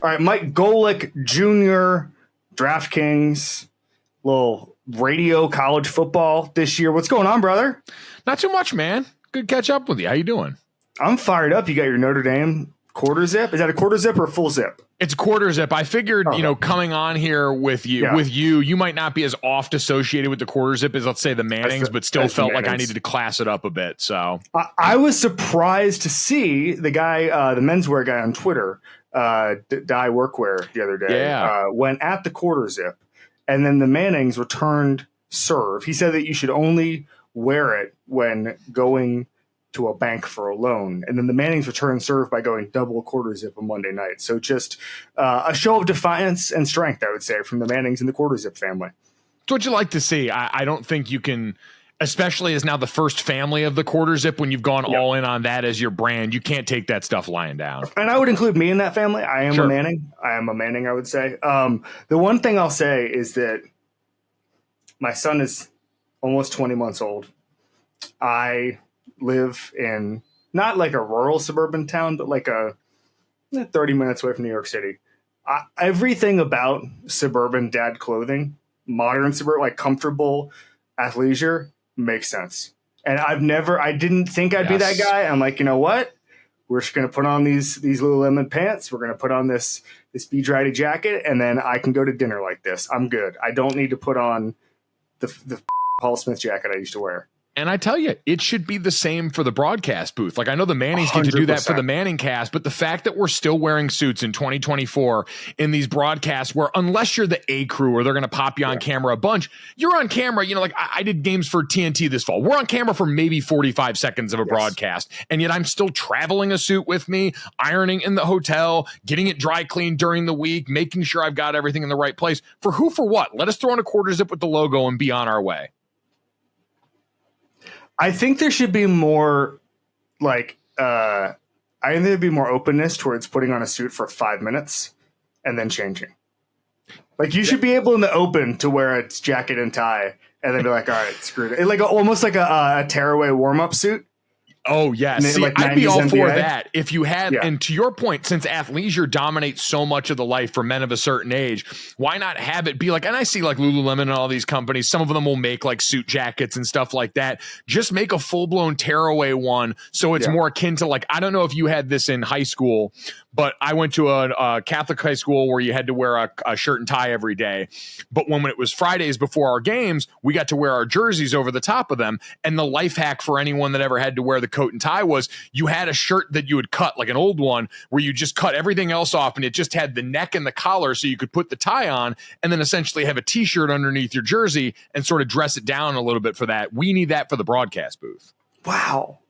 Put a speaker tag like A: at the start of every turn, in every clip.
A: All right, Mike Golic Jr., DraftKings, little radio college football this year. What's going on, brother?
B: Not too much, man. Good catch up with you. How you doing?
A: I'm fired up. You got your Notre Dame quarter zip. Is that a quarter zip or a full zip?
B: It's a quarter zip. I figured, coming on here with you might not be as oft associated with the quarter zip as, let's say, the Mannings, but still felt like I needed to class it up a bit. So
A: I was surprised to see the guy, the menswear guy on Twitter, Dye Workwear the other day, went at the quarter zip, and then the Mannings returned serve. He said that you should only wear it when going to a bank for a loan, and then the Mannings returned serve by going double quarter zip on Monday night. So just a show of defiance and strength, I would say, from the Mannings and the quarter zip family.
B: It's what you like to see. I don't think you can, especially as now the first family of the quarter zip, when you've gone all in on that as your brand, you can't take that stuff lying down. And
A: I would include me in that family. I am a Manning. I would say. The one thing I'll say is that my son is almost 20 months old. I live in not like a rural suburban town, but like 30 minutes away from New York City. Everything about suburban dad clothing, modern suburban, like comfortable athleisure, makes sense. And I didn't think I'd be that guy. I'm like, you know what? We're just going to put on these Lululemon pants. We're going to put on this Be Drydy jacket, and then I can go to dinner like this. I'm good. I don't need to put on the Paul Smith jacket I used to wear.
B: And I tell you, it should be the same for the broadcast booth. Like, I know the Mannings get to do that for the Manning cast, but the fact that we're still wearing suits in 2024 in these broadcasts where, unless you're the A crew or they're going to pop you on camera a bunch, you're on camera. Like I did games for TNT this fall. We're on camera for maybe 45 seconds of a broadcast. And yet I'm still traveling a suit with me, ironing in the hotel, getting it dry cleaned during the week, making sure I've got everything in the right place. For who, for what? Let us throw in a quarter zip with the logo and be on our way.
A: I think there should be more, I think there'd be more openness towards putting on a suit for 5 minutes and then changing. Like, you should be able in the open to wear a jacket and tie and then be like, all right, screw it. Like almost like a tearaway warm-up suit.
B: Oh, yeah. See, like I'd be all NBA. For that if you had, and to your point, since athleisure dominates so much of the life for men of a certain age, why not have it be like, and I see like Lululemon and all these companies, some of them will make like suit jackets and stuff like that. Just make a full-blown tearaway one so it's more akin to, like, I don't know if you had this in high school, but I went to a Catholic high school where you had to wear a shirt and tie every day. But when it was Fridays before our games, we got to wear our jerseys over the top of them. And the life hack for anyone that ever had to wear the coat and tie was you had a shirt that you would cut, like an old one, where you just cut everything else off and it just had the neck and the collar so you could put the tie on and then essentially have a t-shirt underneath your jersey and sort of dress it down a little bit for that. We need that for the broadcast booth.
A: Wow.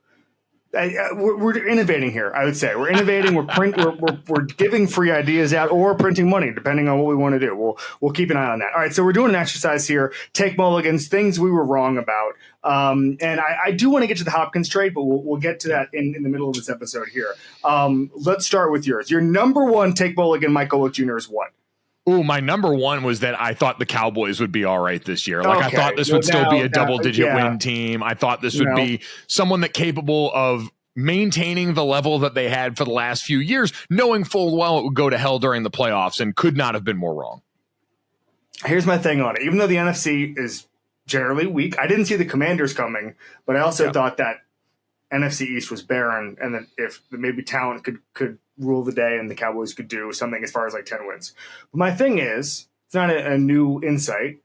A: We're innovating here. I would say we're innovating. We're giving free ideas out, or printing money, depending on what we want to do. We'll keep an eye on that. All right, so we're doing an exercise here. Take mulligans, things we were wrong about, and I do want to get to the Hopkins trade, but we'll get to that in the middle of this episode here. Let's start with yours. Your number one take mulligan, Mike Golic Jr. is what?
B: Ooh, my number one was that I thought the Cowboys would be all right this year. Like, I thought this would still be a double-digit win team. I thought this would be someone that capable of maintaining the level that they had for the last few years, knowing full well it would go to hell during the playoffs, and could not have been more wrong.
A: Here's my thing on it. Even though the NFC is generally weak, I didn't see the Commanders coming, but I also thought that NFC East was barren, and that if maybe talent could rule the day and the Cowboys could do something as far as like 10 wins. But my thing is, it's not a new insight.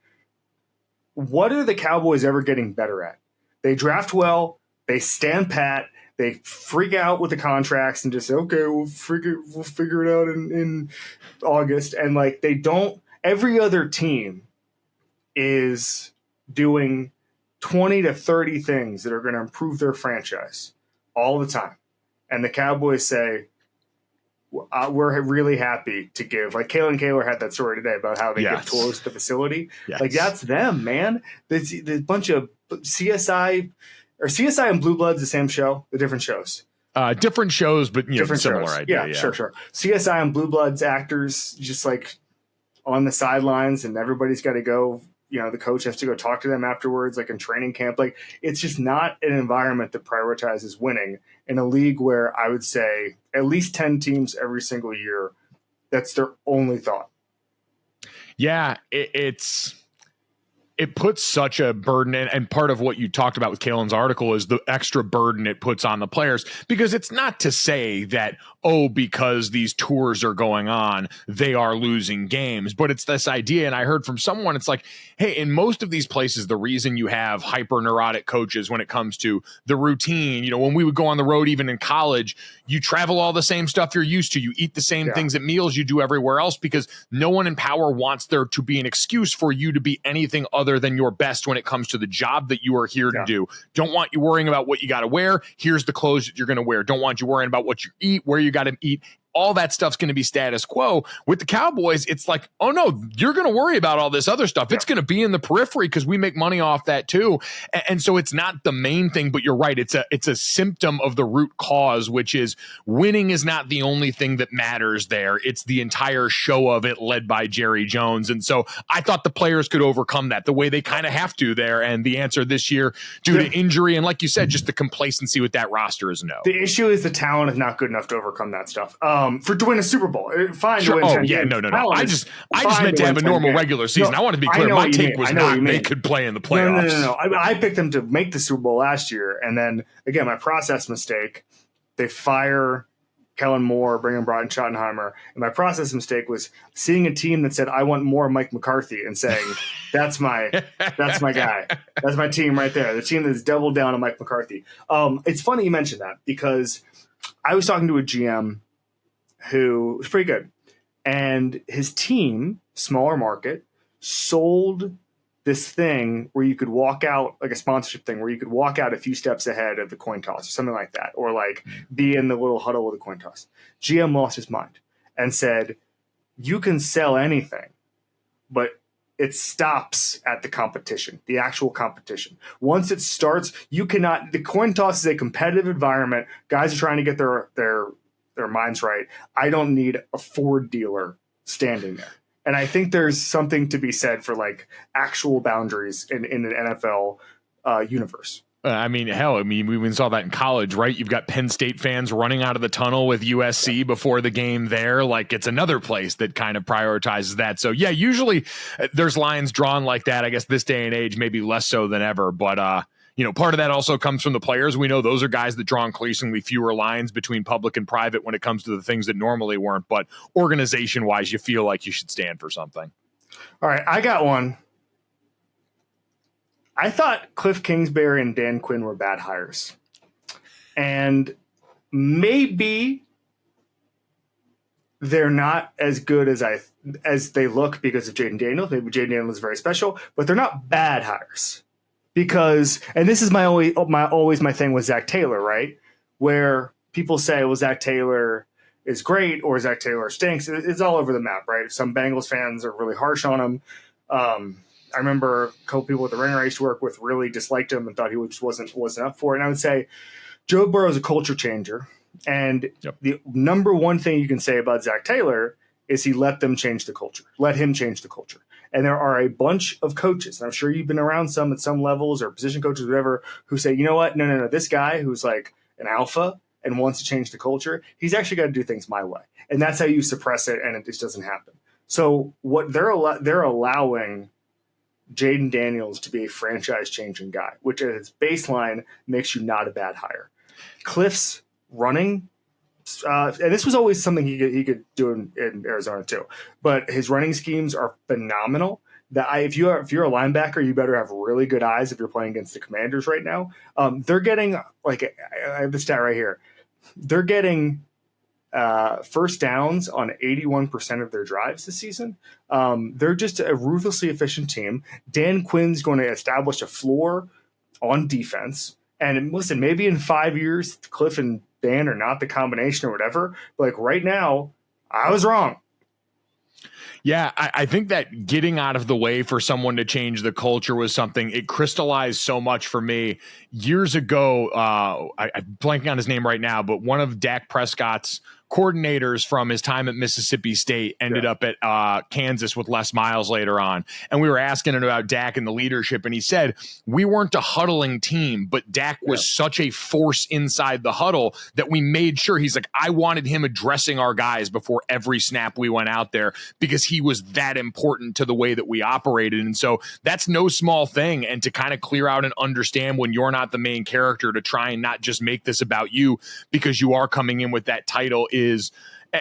A: What are the Cowboys ever getting better at? They draft well, they stand pat, they freak out with the contracts and just say, okay, we'll figure it out in August. And like, they don't, every other team is doing 20 to 30 things that are going to improve their franchise all the time. And the Cowboys say, we're really happy to give, like Kalen Kaler had that story today about how they give tours to the facility. Like, that's them, man. The bunch of CSI and Blue Bloods, the same show, the different shows.
B: Different shows, but different similar
A: shows.
B: idea.
A: Yeah, sure. CSI and Blue Bloods actors just like on the sidelines, and everybody's got to go. The coach has to go talk to them afterwards, like in training camp. Like, it's just not an environment that prioritizes winning in a league where I would say at least 10 teams every single year That's their only thought.
B: Yeah, it puts such a burden in, and part of what you talked about with Kalen's article is the extra burden it puts on the players, because it's not to say that, because these tours are going on, they are losing games, but it's this idea. And I heard from someone, it's like, hey, in most of these places, the reason you have hyper neurotic coaches when it comes to the routine, when we would go on the road, even in college, you travel all the same stuff you're used to, you eat the same things at meals you do everywhere else, because no one in power wants there to be an excuse for you to be anything other than your best when it comes to the job that you are here to do. Don't want you worrying about what you got to wear. Here's the clothes that you're going to wear. Don't want you worrying about what you eat, where you got to eat. All that stuff's going to be status quo. With the Cowboys, it's like, oh no, you're going to worry about all this other stuff. It's going to be in the periphery because we make money off that too. And so it's not the main thing, but you're right. It's a symptom of the root cause, which is winning is not the only thing that matters there. It's the entire show of it led by Jerry Jones. And so I thought the players could overcome that the way they kind of have to there. And the answer this year, due to injury and like you said, just the complacency with that roster is no.
A: The issue is the talent is not good enough to overcome that stuff. To win a Super Bowl, fine.
B: Sure.
A: To win 10 games.
B: No. I just meant to have a normal regular season. I want to be clear. My take was not they could play in the playoffs.
A: No. I picked them to make the Super Bowl last year, and then again, my process mistake. They fire Kellen Moore, bring in Brian Schottenheimer, and my process mistake was seeing a team that said I want more Mike McCarthy and saying that's my guy, that's my team right there. The team that's doubled down on Mike McCarthy. It's funny you mentioned that because I was talking to a GM who was pretty good. And his team, smaller market, sold this thing where you could walk out, like a sponsorship thing, where you could walk out a few steps ahead of the coin toss or something like that, or like be in the little huddle with the coin toss. GM lost his mind and said, you can sell anything, but it stops at the competition, the actual competition. Once it starts, you cannot – the coin toss is a competitive environment. Guys are trying to get their minds right. I don't need a Ford dealer standing there. And I think there's something to be said for like actual boundaries in an NFL universe.
B: We even saw that in college, right? You've got Penn State fans running out of the tunnel with USC before the game there. Like it's another place that kind of prioritizes that. So yeah, usually there's lines drawn like that. I guess this day and age, maybe less so than ever, but part of that also comes from the players. We know those are guys that draw increasingly fewer lines between public and private when it comes to the things that normally weren't. But organization-wise, you feel like you should stand for something.
A: All right, I got one. I thought Kliff Kingsbury and Dan Quinn were bad hires. And maybe they're not as good as they look because of Jaden Daniels. Maybe Jaden Daniels is very special, but they're not bad hires. Because, and this is my thing with Zach Taylor, right? Where people say, well, Zach Taylor is great or Zach Taylor stinks. It's all over the map, right? Some Bengals fans are really harsh on him. I remember a couple people with the Ringer I used to work with really disliked him and thought he just wasn't up for it. And I would say Joe Burrow is a culture changer. And the number one thing you can say about Zach Taylor is he let him change the culture. And there are a bunch of coaches, and I'm sure you've been around some at some levels or position coaches, whatever, who say, you know what? No. This guy who's like an alpha and wants to change the culture, he's actually got to do things my way. And that's how you suppress it, and it just doesn't happen. So what they're allowing Jaden Daniels to be a franchise-changing guy, which at its baseline makes you not a bad hire. Kliff's running, and this was always something he could do in Arizona too, but his running schemes are phenomenal. If you're a linebacker, you better have really good eyes if you're playing against the Commanders right now. They're getting, like, I have the stat right here. They're getting first downs on 81% of their drives this season. They're just a ruthlessly efficient team. Dan Quinn's going to establish a floor on defense. And listen, maybe in 5 years, Kliff and Dan are not the combination or whatever. But like right now, I was wrong.
B: Yeah, I think that getting out of the way for someone to change the culture was something, it crystallized so much for me. Years ago, I'm blanking on his name right now, but one of Dak Prescott's coordinators from his time at Mississippi State ended up at Kansas with Les Miles later on. And we were asking him about Dak and the leadership. And he said, we weren't a huddling team, but Dak was such a force inside the huddle that we made sure, he's like, I wanted him addressing our guys before every snap we went out there because he was that important to the way that we operated. And so that's no small thing. And to kind of clear out and understand when you're not the main character, to try and not just make this about you because you are coming in with that title is,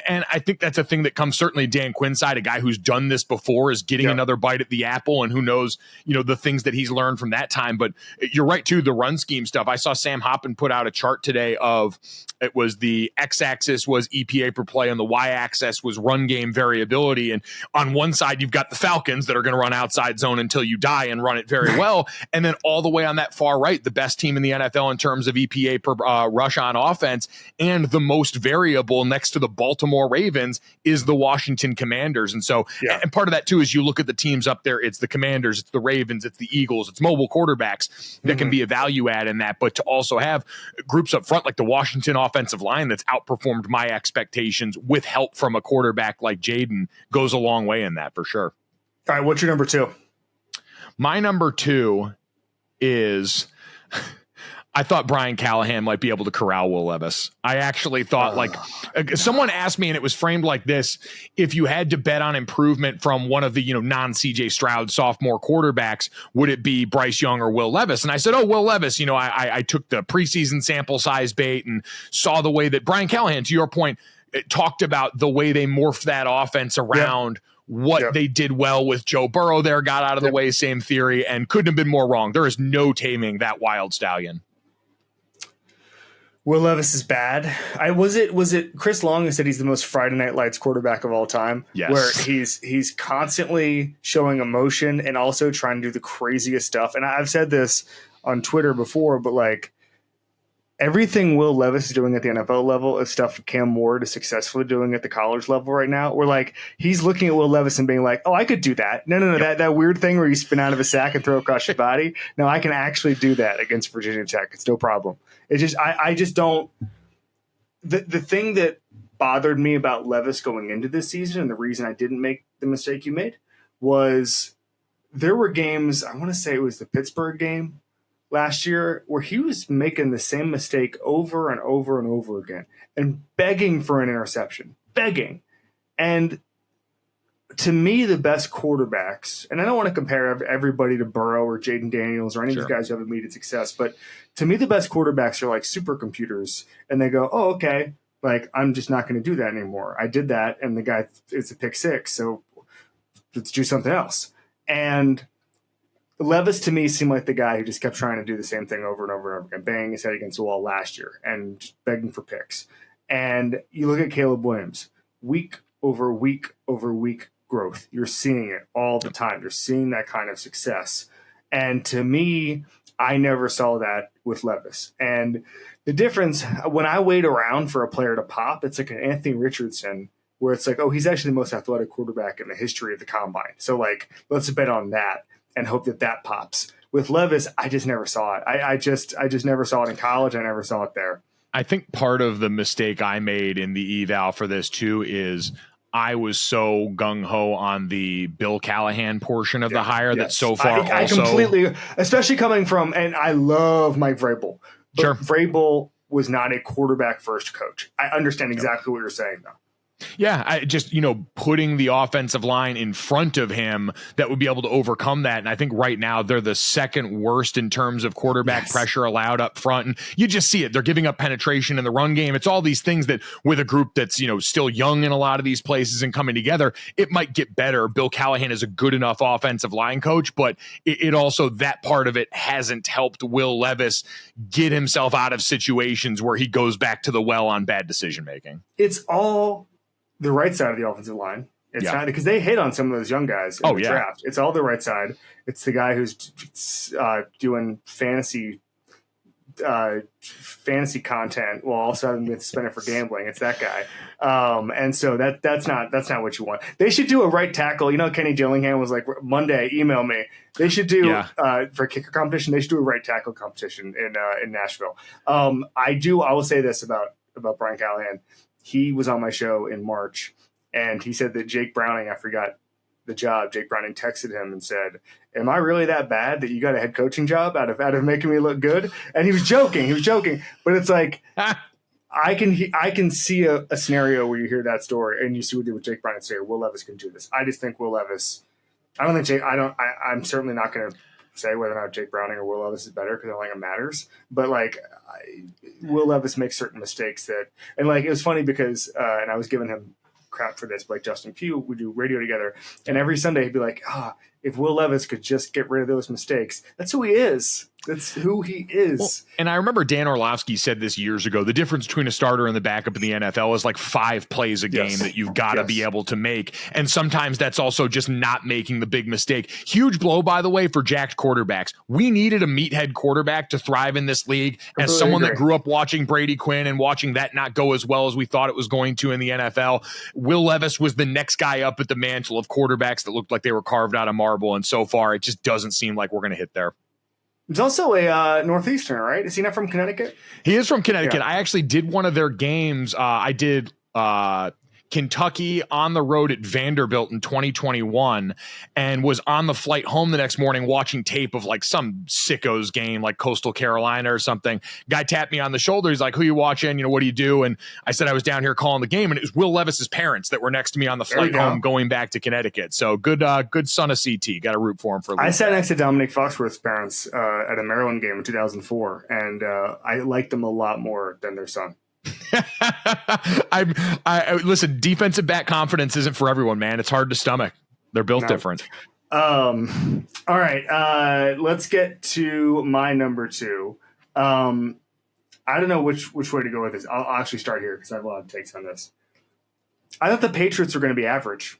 B: and I think that's a thing that comes certainly Dan Quinn's side, a guy who's done this before, is getting another bite at the apple, and who knows, the things that he's learned from that time. But you're right too, the run scheme stuff. I saw Sam Hoppen put out a chart today of, it was the x-axis was EPA per play and the y-axis was run game variability. And on one side, you've got the Falcons that are going to run outside zone until you die and run it very well. And then all the way on that far right, the best team in the NFL in terms of EPA per rush on offense, and the most variable next to the Baltimore Ravens is the Washington Commanders. And so, and part of that too is you look at the teams up there, it's the Commanders, it's the Ravens, it's the Eagles, it's mobile quarterbacks that can be a value add in that. But to also have groups up front like the Washington offensive line that's outperformed my expectations with help from a quarterback like Jaden goes a long way in that for sure.
A: All right, what's your number two?
B: My number two is I thought Brian Callahan might be able to corral Will Levis. I actually thought, someone asked me, and it was framed like this: if you had to bet on improvement from one of the non-CJ Stroud sophomore quarterbacks, would it be Bryce Young or Will Levis? And I said, Will Levis. I took the preseason sample size bait and saw the way that Brian Callahan, to your point, talked about the way they morphed that offense around what they did well with Joe Burrow there, got out of the way, same theory, and couldn't have been more wrong. There is no taming that wild stallion.
A: Will Levis is bad. Was it Chris Long who said he's the most Friday Night Lights quarterback of all time?
B: Yes.
A: Where he's constantly showing emotion and also trying to do the craziest stuff. And I've said this on Twitter before, but everything Will Levis is doing at the NFL level is stuff Cam Ward is successfully doing at the college level right now. Where he's looking at Will Levis and being like, "Oh, I could do that." No, that weird thing where you spin out of a sack and throw across your body. No, I can actually do that against Virginia Tech. It's no problem. It's just I just don't. The thing that bothered me about Levis going into this season, and the reason I didn't make the mistake you made, was there were games. I want to say it was the Pittsburgh game last year where he was making the same mistake over and over and over again and begging for an interception, and to me, the best quarterbacks, and I don't want to compare everybody to Burrow or Jaden Daniels or any of these guys who have immediate success, but to me, the best quarterbacks are like supercomputers, and they go, "Oh, okay, I'm just not going to do that anymore. I did that, and the guy, it's a pick six, so let's do something else." And Levis, to me, seemed like the guy who just kept trying to do the same thing over and over and over again, banging his head against the wall last year and just begging for picks. And you look at Caleb Williams, week over week over week growth. You're seeing it all the time. You're seeing that kind of success. And to me, I never saw that with Levis. And the difference, when I wait around for a player to pop, it's like an Anthony Richardson, where it's like, oh, he's actually the most athletic quarterback in the history of the combine. So let's bet on that and hope that pops. With Levis, I just never saw it. I just never saw it in college. I never saw it there.
B: I think part of the mistake I made in the eval for this too is I was so gung-ho on the Bill Callahan portion of the hire that so far
A: I completely, especially coming from, and I love Mike Vrabel, but Vrabel was not a quarterback-first coach. I understand exactly what you're saying, though.
B: Yeah, I just, putting the offensive line in front of him that would be able to overcome that. And I think right now they're the second worst in terms of quarterback pressure allowed up front. And you just see it. They're giving up penetration in the run game. It's all these things that with a group that's, still young in a lot of these places and coming together, it might get better. Bill Callahan is a good enough offensive line coach, but it also, that part of it hasn't helped Will Levis get himself out of situations where he goes back to the well on bad decision-making.
A: It's all the right side of the offensive line. It's not because they hit on some of those young guys in the draft. It's all the right side. It's the guy who's doing fantasy content while also having been suspended for gambling. It's that guy. And so that's not what you want. They should do a right tackle. Kenny Dillingham was like, Monday, email me. They should do for kicker competition. They should do a right tackle competition in Nashville. I will say this about Brian Callahan. he was on my show in March, and he said that Jake Browning, after he got the job, Jake Browning texted him and said, "Am I really that bad that you got a head coaching job out of making me look good?" And he was joking, but it's like I can see a scenario where you hear that story and you see what Jake Browning say, Will Levis can do this. I just think Will Levis. I'm certainly not going to say whether or not Jake Browning or Will Levis is better because I don't think it matters. But like, Will Levis makes certain mistakes that, and like, it was funny because, and I was giving him crap for this, but like Justin Pugh, we do radio together, and every Sunday he'd be like, if Will Levis could just get rid of those mistakes, that's who he is. That's who he is.
B: Well, and I remember Dan Orlovsky said this years ago. The difference between a starter and the backup in the NFL is like 5 plays a game that you've got to be able to make. And sometimes that's also just not making the big mistake. Huge blow, by the way, for jacked quarterbacks. We needed a meathead quarterback to thrive in this league. As someone that grew up watching Brady Quinn and watching that not go as well as we thought it was going to in the NFL, Will Levis was the next guy up at the mantle of quarterbacks that looked like they were carved out of marble. And so far, it just doesn't seem like we're going to hit there.
A: He's also a Northeasterner, right? Is he not from Connecticut?
B: He is from Connecticut. Yeah. I actually did one of their games. I did Kentucky on the road at Vanderbilt in 2021 and was on the flight home the next morning watching tape of like some sickos game like Coastal Carolina or something. Guy tapped me on the shoulder. He's like, "Who you watching? What do you do?" And I said I was down here calling the game, and it was Will Levis's parents that were next to me on the flight home going back to Connecticut. So good son of CT. Got to root for him for a little
A: I sat next to Dominic Foxworth's parents at a Maryland game in 2004, and I liked them a lot more than their son.
B: I listen, defensive back confidence isn't for everyone, man. It's hard to stomach. They're built different.
A: All right. Let's get to my number 2. I don't know which way to go with this. I'll actually start here because I have a lot of takes on this. I thought the Patriots were going to be average.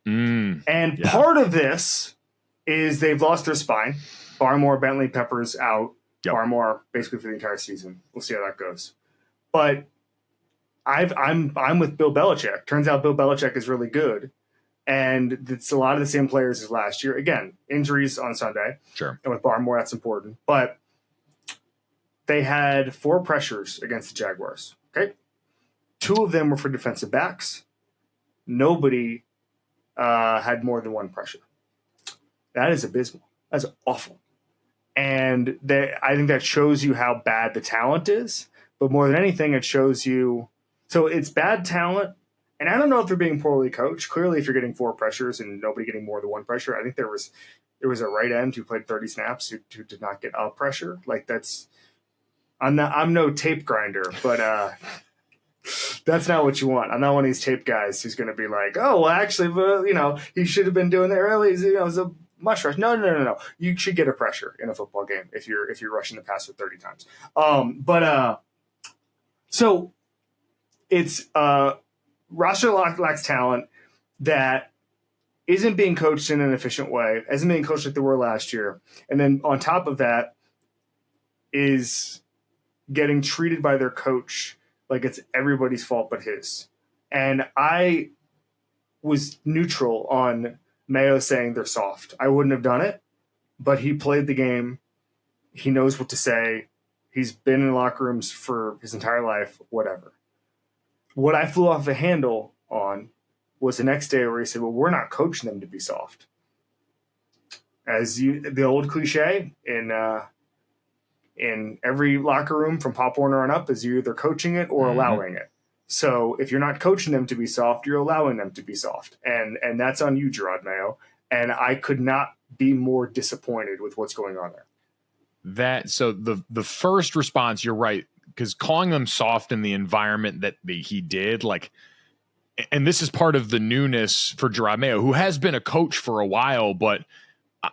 A: Part of this is they've lost their spine. Barmore, Bentley, Peppers out. Yep. Barmore basically for the entire season. We'll see how that goes. But I'm with Bill Belichick. Turns out Bill Belichick is really good, and it's a lot of the same players as last year. Again, injuries on Sunday.
B: Sure.
A: And with Barmore, that's important. But they had 4 pressures against the Jaguars. Okay, 2 of them were for defensive backs. Nobody had more than 1 pressure. That is abysmal. That's awful. And I think that shows you how bad the talent is. But more than anything, it shows you. So it's bad talent. And I don't know if they're being poorly coached. Clearly, if you're getting 4 pressures and nobody getting more than 1 pressure, I think there was a right end who played 30 snaps who did not get a pressure. Like that's, I'm no tape grinder, but that's not what you want. I'm not one of these tape guys who's going to be like, oh, well, actually, he should have been doing that early. It was a mush rush. No. You should get a pressure in a football game if you're rushing the passer 30 times. So it's roster lacks talent that isn't being coached in an efficient way, isn't being coached like they were last year. And then on top of that is getting treated by their coach like it's everybody's fault but his. And I was neutral on Mayo saying they're soft. I wouldn't have done it, but he played the game. He knows what to say. He's been in locker rooms for his entire life, whatever. What I flew off the handle on was the next day where he said, well, we're not coaching them to be soft. The old cliche in every locker room from Pop Warner on up is you're either coaching it or allowing it. So if you're not coaching them to be soft, you're allowing them to be soft. And that's on you, Gerard Mayo. And I could not be more disappointed with what's going on there.
B: So the first response, you're right, because calling them soft in the environment that he did, like, and this is part of the newness for Gerard Mayo, who has been a coach for a while, but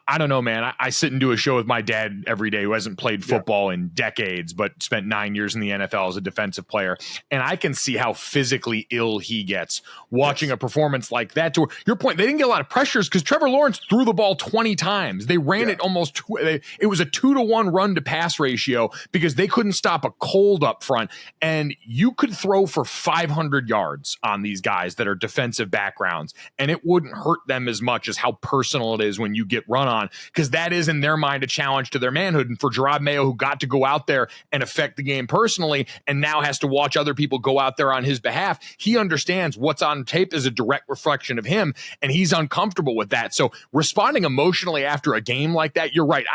B: I don't know, man. I sit and do a show with my dad every day who hasn't played football in decades, but spent 9 years in the NFL as a defensive player. And I can see how physically ill he gets watching a performance like that. To your point, they didn't get a lot of pressures because Trevor Lawrence threw the ball 20 times. They ran it almost. It was a 2-to-1 run to pass ratio because they couldn't stop a cold up front. And you could throw for 500 yards on these guys that are defensive backgrounds, and it wouldn't hurt them as much as how personal it is when you get run run on, because that is in their mind a challenge to their manhood. And for Gerard Mayo, who got to go out there and affect the game personally and now has to watch other people go out there on his behalf, he understands what's on tape is a direct reflection of him, and he's uncomfortable with that. So responding emotionally after a game like that, you're right.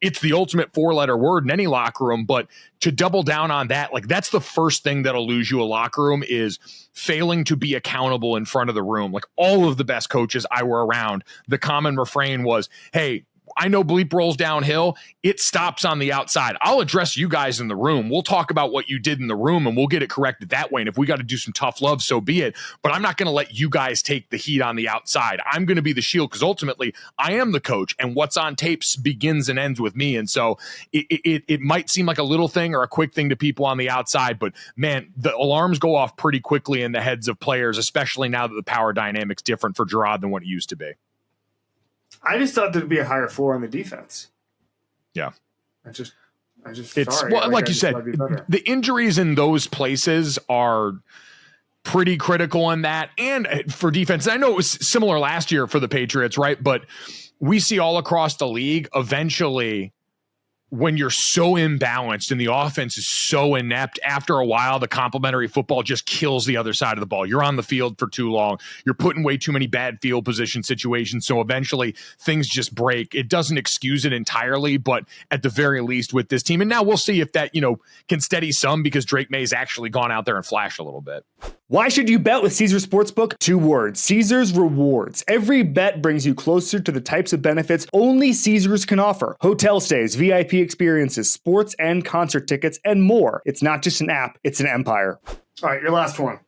B: It's the ultimate four-letter word in any locker room, but to double down on that, like, that's the first thing that'll lose you a locker room, is failing to be accountable in front of the room. Like, all of the best coaches I were around, the common refrain was, hey, I know bleep rolls downhill. It stops on the outside. I'll address you guys in the room. We'll talk about what you did in the room and we'll get it corrected that way. And if we got to do some tough love, so be it. But I'm not going to let you guys take the heat on the outside. I'm going to be the shield, because ultimately I am the coach, and what's on tape begins and ends with me. And so it might seem like a little thing or a quick thing to people on the outside, but man, the alarms go off pretty quickly in the heads of players, especially now that the power dynamic's different for Gerard than what it used to be.
A: I just thought there'd be a higher floor on the defense.
B: Yeah.
A: I just
B: it's
A: sorry.
B: well, like you said, the injuries in those places are pretty critical in that. And for defense, I know it was similar last year for the Patriots, right? But we see all across the league, eventually, when you're so imbalanced and the offense is so inept, after a while, the complementary football just kills the other side of the ball. You're on the field for too long. You're putting way too many bad field position situations. So eventually things just break. It doesn't excuse it entirely, but at the very least with this team. And now we'll see if that, can steady some, because Drake May's actually gone out there and flashed a little bit.
A: Why should you bet with Caesars Sportsbook? 2 words: Caesars Rewards. Every bet brings you closer to the types of benefits only Caesars can offer. Hotel stays, VIP experiences, sports and concert tickets, and more. It's not just an app, it's an empire. All right, your last one.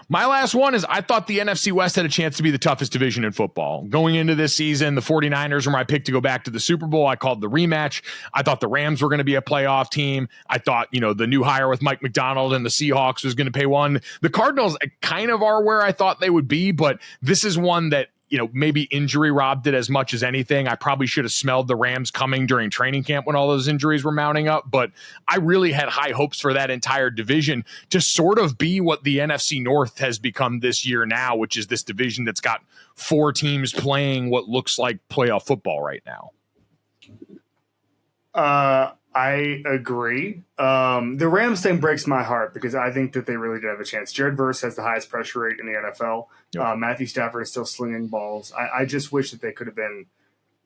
B: My last one is, I thought the NFC West had a chance to be the toughest division in football. Going into this season, the 49ers were my pick to go back to the Super Bowl. I called the rematch. I thought the Rams were going to be a playoff team. I thought, the new hire with Mike McDaniel and the Seahawks was going to pay one. The Cardinals kind of are where I thought they would be, but this is one that, maybe injury robbed it as much as anything. I probably should have smelled the Rams coming during training camp when all those injuries were mounting up, but I really had high hopes for that entire division to sort of be what the NFC North has become this year now, which is this division that's got 4 teams playing what looks like playoff football right now.
A: I agree. The Rams thing breaks my heart, because I think that they really did have a chance. Jared Verse has the highest pressure rate in the NFL. Yep. Matthew Stafford is still slinging balls. I just wish that they could have been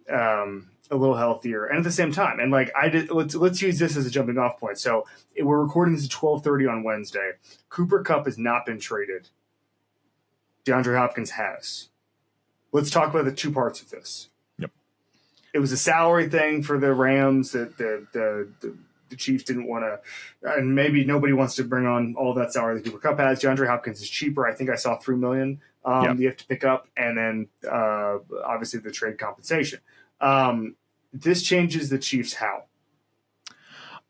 A: a little healthier. And at the same time, and let's use this as a jumping off point. So we're recording this at 12:30 on Wednesday. Cooper Kupp has not been traded. DeAndre Hopkins has. Let's talk about the 2 parts of this. It was a salary thing for the Rams that the Chiefs didn't want to, and maybe nobody wants to bring on all that salary that Cooper Kupp has. DeAndre Hopkins is cheaper. I think I saw $3 million you have to pick up, and then obviously the trade compensation. This changes the Chiefs how?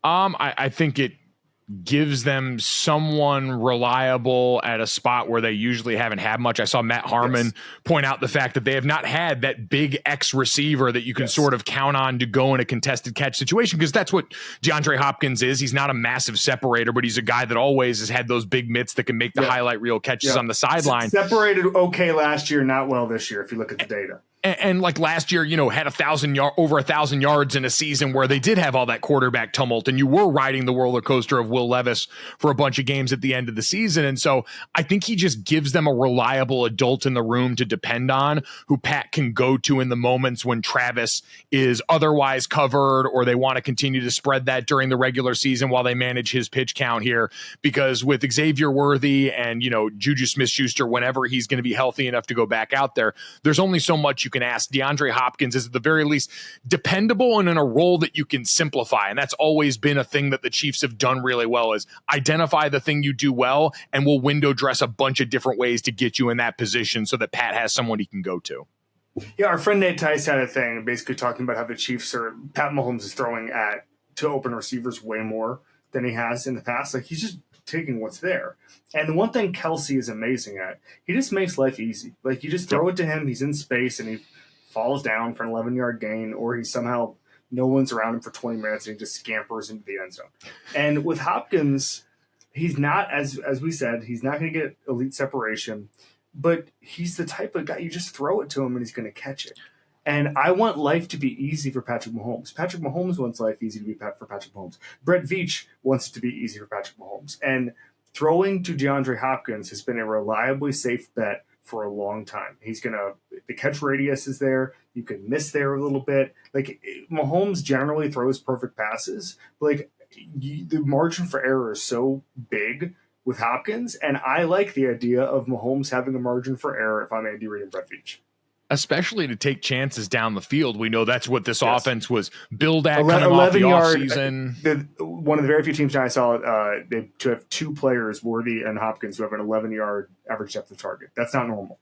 B: I think it gives them someone reliable at a spot where they usually haven't had much. I saw Matt Harmon point out the fact that they have not had that big X receiver that you can sort of count on to go in a contested catch situation, because that's what DeAndre Hopkins is. He's not a massive separator, but he's a guy that always has had those big mitts that can make the highlight reel catches on the sideline.
A: Separated okay last year, not well this year, if you look at the data.
B: And like last year, had over 1,000 yards in a season where they did have all that quarterback tumult, and you were riding the roller coaster of Will Levis for a bunch of games at the end of the season. And so I think he just gives them a reliable adult in the room to depend on, who Pat can go to in the moments when Travis is otherwise covered, or they want to continue to spread that during the regular season while they manage his pitch count here. Because with Xavier Worthy and, Juju Smith-Schuster, whenever he's going to be healthy enough to go back out there, there's only so much you can ask. DeAndre Hopkins is at the very least dependable and in a role that you can simplify. And that's always been a thing that the Chiefs have done really well, is identify the thing you do well, and we'll window dress a bunch of different ways to get you in that position so that Pat has someone he can go to.
A: Yeah, our friend Nate Tice had a thing basically talking about how the Chiefs Pat Mahomes is throwing to open receivers way more than he has in the past. Like, he's just taking what's there. And the one thing Kelsey is amazing at, he just makes life easy. Like, you just throw it to him, he's in space, and he falls down for an 11-yard gain, or he somehow, no one's around him for 20 minutes, and he just scampers into the end zone. And with Hopkins, he's not, as we said, he's not going to get elite separation, but he's the type of guy, you just throw it to him and he's going to catch it. And I want life to be easy for Patrick Mahomes. Patrick Mahomes wants life easy to be for Patrick Mahomes. Brett Veach wants it to be easy for Patrick Mahomes. And throwing to DeAndre Hopkins has been a reliably safe bet for a long time. The catch radius is there. You can miss there a little bit. Like, Mahomes generally throws perfect passes. But like, the margin for error is so big with Hopkins. And I like the idea of Mahomes having a margin for error if I'm Andy Reid and Brett Veach.
B: Especially to take chances down the field. We know that's what this offense was billed at coming off the offseason.
A: One of the very few teams I saw to have two players, Worthy and Hopkins, who have an 11-yard average depth of target. That's not normal.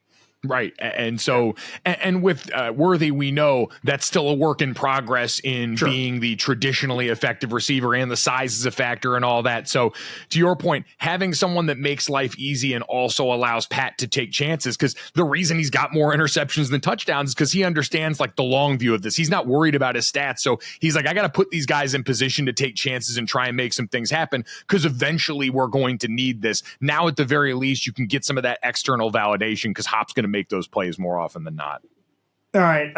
B: Right. And so, and with Worthy, we know that's still a work in progress in being the traditionally effective receiver, and the size is a factor and all that. So to your point, having someone that makes life easy and also allows Pat to take chances, because the reason he's got more interceptions than touchdowns is because he understands like the long view of this. He's not worried about his stats. So he's like, I got to put these guys in position to take chances and try and make some things happen, because eventually we're going to need this. Now, at the very least, you can get some of that external validation because Hop's going to make those plays more often than not.
A: All right.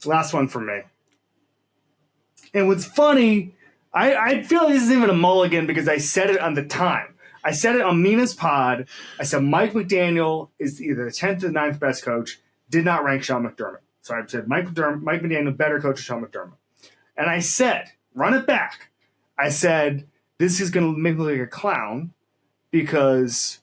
A: Last one for me. And what's funny, I feel like this isn't even a mulligan because I said it on the time. I said it on Mina's pod. I said Mike McDaniel is either the 10th or the 9th best coach. Did not rank Sean McDermott. So I said Mike McDaniel better coach than Sean McDermott. And I said, run it back. I said, this is going to make me look like a clown because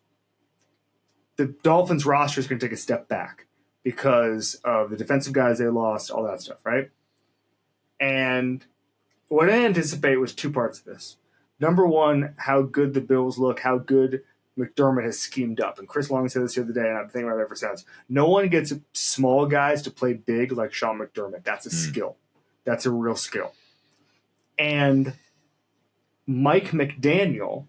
A: the Dolphins roster is going to take a step back because of the defensive guys they lost, all that stuff, right? And what I anticipate was two parts of this. Number one, how good the Bills look, how good McDermott has schemed up. And Chris Long said this the other day, and I've been thinking about it ever since. No one gets small guys to play big like Sean McDermott. That's a skill. That's a real skill. And Mike McDaniel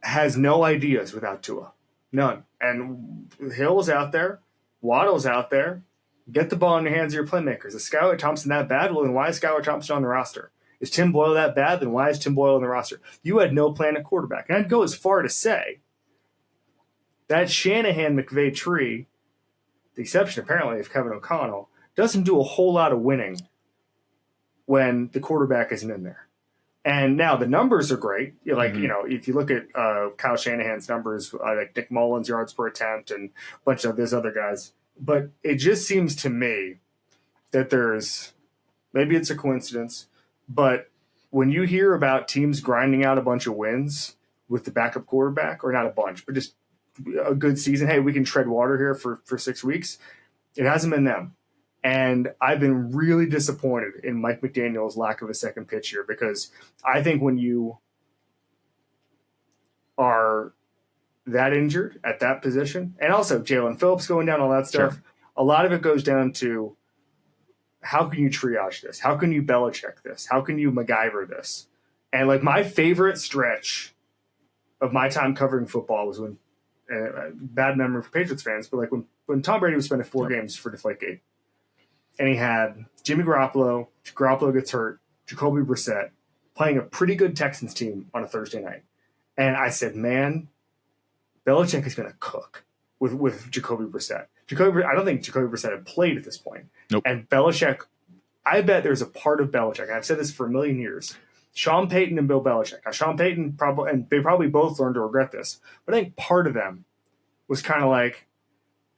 A: has no ideas without Tua. None. And Hill's out there. Waddle's out there. Get the ball in your hands of your playmakers. Is Skylar Thompson that bad? Well, then why is Skylar Thompson on the roster? Is Tim Boyle that bad? Then why is Tim Boyle on the roster? You had no plan at quarterback. And I'd go as far to say that Shanahan-McVay tree, the exception apparently of Kevin O'Connell, doesn't do a whole lot of winning when the quarterback isn't in there. And now the numbers are great. If you look at Kyle Shanahan's numbers, like Nick Mullins' yards per attempt and a bunch of those other guys. But it just seems to me that maybe it's a coincidence, but when you hear about teams grinding out a bunch of wins with the backup quarterback, or not a bunch, but just a good season, hey, we can tread water here for 6 weeks, it hasn't been them. And I've been really disappointed in Mike McDaniel's lack of a second pitch here, because I think when you are that injured at that position, and also Jalen Phillips going down, all that stuff, a lot of it goes down to how can you triage this? How can you Belichick this? How can you MacGyver this? And like my favorite stretch of my time covering football was when, bad memory for Patriots fans, but like when Tom Brady was spending 4 games for Deflategate. And he had Jimmy Garoppolo gets hurt, Jacoby Brissett, playing a pretty good Texans team on a Thursday night. And I said, man, Belichick is going to cook with Jacoby Brissett. I don't think Jacoby Brissett had played at this point.
B: Nope.
A: And Belichick, I bet there's a part of Belichick, and I've said this for a million years, Sean Payton and Bill Belichick. Now, Sean Payton they probably both learned to regret this, but I think part of them was kind of like,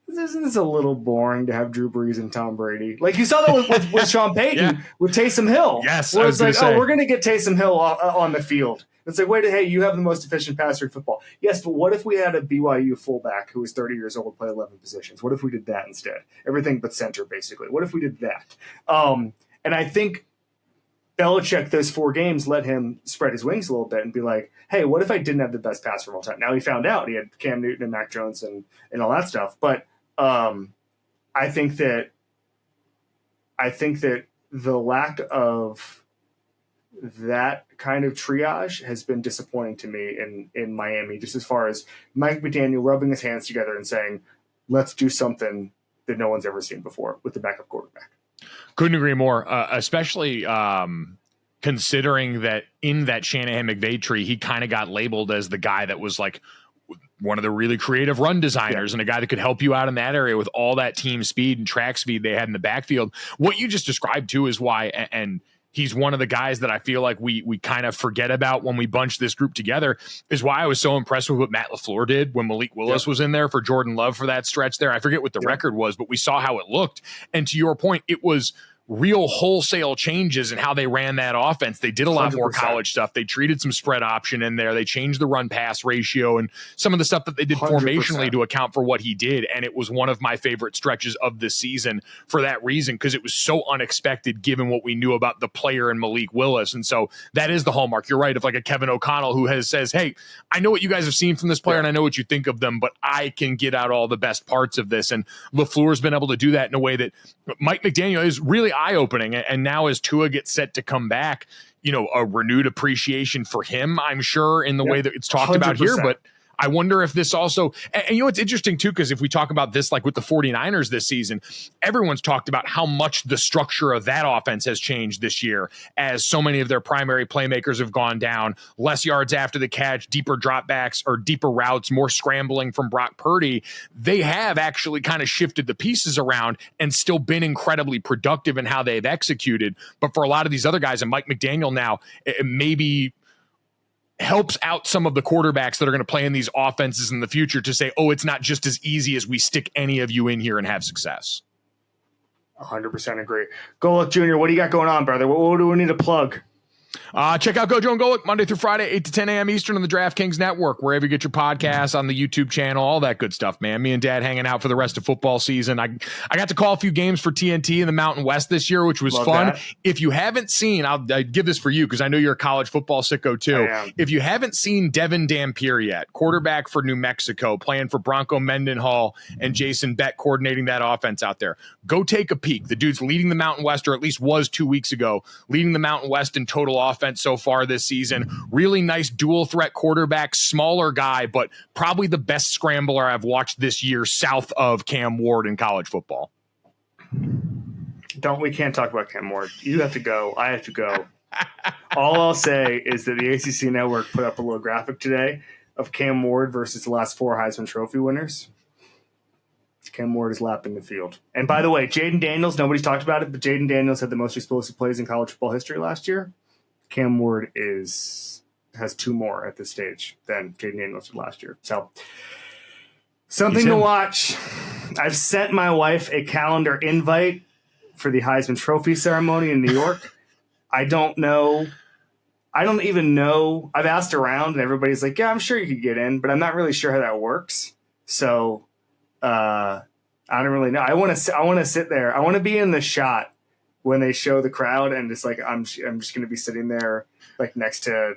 A: isn't this a little boring to have Drew Brees and Tom Brady? Like you saw that with Sean Payton with Taysom Hill.
B: Yes,
A: where it's like, we're going to get Taysom Hill on the field. It's like, hey, you have the most efficient passer in football. Yes, but what if we had a BYU fullback who was 30 years old, play 11 positions? What if we did that instead? Everything but center, basically. What if we did that? And I think Belichick, those 4 games, let him spread his wings a little bit and be like, hey, what if I didn't have the best passer of all time? Now he found out he had Cam Newton and Mac Jones and all that stuff. But I think that the lack of that kind of triage has been disappointing to me in Miami, just as far as Mike McDaniel rubbing his hands together and saying, let's do something that no one's ever seen before with the backup quarterback.
B: Couldn't agree more, especially considering that in that Shanahan-McVay tree, he kind of got labeled as the guy that was like one of the really creative run designers and a guy that could help you out in that area with all that team speed and track speed they had in the backfield. What you just described too is why, and he's one of the guys that I feel like we kind of forget about when we bunch this group together, is why I was so impressed with what Matt LaFleur did when Malik Willis was in there for Jordan Love for that stretch there. I forget what the record was, but we saw how it looked. And to your point, it was real wholesale changes in how they ran that offense. They did a lot 100%. More college stuff. They treated some spread option in there. They changed the run pass ratio and some of the stuff that they did 100%. Formationally to account for what he did. And it was one of my favorite stretches of the season for that reason, because it was so unexpected given what we knew about the player and Malik Willis. And so that is the hallmark. You're right. Of like a Kevin O'Connell who says, hey, I know what you guys have seen from this player and I know what you think of them, but I can get out all the best parts of this. And LaFleur's been able to do that in a way that Mike McDaniel is really eye-opening. And now as Tua gets set to come back, a renewed appreciation for him, I'm sure, in the way that it's talked 100%. About here. But I wonder if this also, and it's interesting too, because if we talk about this, like with the 49ers this season, everyone's talked about how much the structure of that offense has changed this year, as so many of their primary playmakers have gone down, less yards after the catch, deeper dropbacks or deeper routes, more scrambling from Brock Purdy. They have actually kind of shifted the pieces around and still been incredibly productive in how they've executed. But for a lot of these other guys, and Mike McDaniel now, it maybe helps out some of the quarterbacks that are going to play in these offenses in the future to say, oh, it's not just as easy as we stick any of you in here and have success.
A: 100% agree. Golic Jr., what do you got going on, brother? What do we need to plug?
B: Check out Gojo and Golic Monday through Friday, 8 to 10 a.m. Eastern on the DraftKings Network, wherever you get your podcasts, on the YouTube channel, all that good stuff, man. Me and Dad hanging out for the rest of football season. I got to call a few games for TNT in the Mountain West this year, which was fun. That. If you haven't seen, I'll give this for you because I know you're a college football sicko too. If you haven't seen Devin Dampier yet, quarterback for New Mexico, playing for Bronco Mendenhall and Jason Beck coordinating that offense out there, go take a peek. The dude's leading the Mountain West, or at least was 2 weeks ago, leading the Mountain West in total offense so far this season. Really nice dual threat quarterback, smaller guy, but probably the best scrambler I've watched this year south of Cam Ward in college football.
A: We can't talk about Cam Ward. You have to go. I have to go. All I'll say is that the ACC Network put up a little graphic today of Cam Ward versus the last 4 Heisman Trophy winners. Cam Ward is lapping the field. And by the way, Jaden Daniels, nobody's talked about it, but Jaden Daniels had the most explosive plays in college football history last year. Cam Ward has 2 more at this stage than Jaden Daniels did last year. So something to watch. I've sent my wife a calendar invite for the Heisman Trophy ceremony in New York. I don't even know. I've asked around and everybody's like, yeah, I'm sure you could get in, but I'm not really sure how that works. So I don't really know. I want to sit there. I want to be in the shot when they show the crowd, and just like I'm just going to be sitting there like next to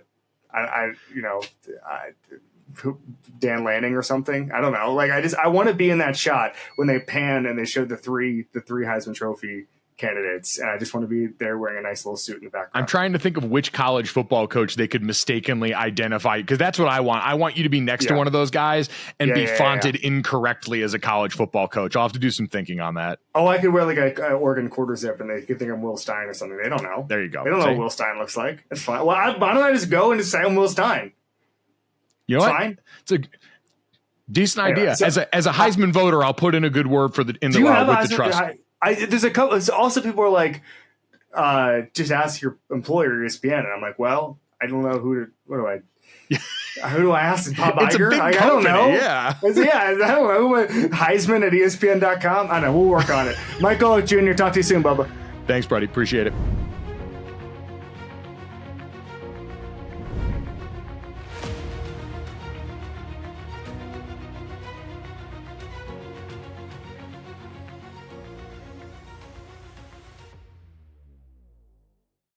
A: Dan Lanning or something. I don't know. Like I want to be in that shot when they pan and they show the three Heisman Trophy candidates, and I just want to be there wearing a nice little suit in the background.
B: I'm trying to think of which college football coach they could mistakenly identify, because that's what I want. I want you to be next to one of those guys and be fonted incorrectly as a college football coach. I'll have to do some thinking on that.
A: Oh, I could wear like a Oregon quarter zip and they could think I'm Will Stein or something. They don't know.
B: There you go.
A: They don't know what Will Stein looks like. That's fine. Well, why don't I just go and just say I'm Will Stein?
B: You know what? Fine. It's a decent idea. So, as a Heisman voter, I'll put in a good word for with the trust.
A: There's a couple. Also, people are like, just ask your employer, ESPN, and I'm like, well, I don't know who do I ask? Bob Iger?
B: It's a big company,
A: I don't know.
B: Yeah,
A: I don't know. Heisman at ESPN.com. I don't know. We'll work on it. Mike Golic Jr. Talk to you soon, Bubba.
B: Thanks, buddy. Appreciate it.